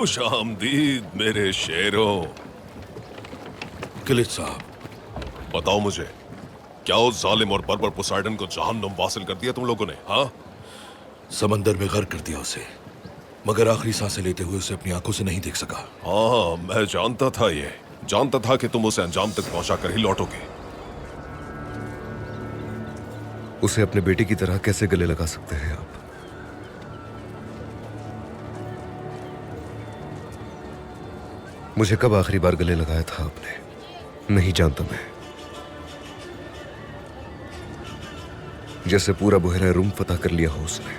खुश आमदीद मेरे शेरों। किलिच साहब, बताओ मुझे, क्या उस जालिम और बर्बर पोसाइडन को जहन्नुम वासिल कर दिया तुम लोगों ने? हाँ, समंदर में गर्क कर दिया उसे, मगर आखिरी सांसें लेते हुए उसे अपनी आंखों से नहीं देख सका। हाँ, मैं जानता था, ये जानता था कि तुम उसे अंजाम तक पहुंचा कर ही लौटोगे। उसे अपने बेटे की तरह कैसे गले लगा सकते हैं आप? मुझे कब आखिरी बार गले लगाया था आपने? नहीं जानता मैं। जैसे पूरा बुहरा रूम फतह कर लिया हो उसने।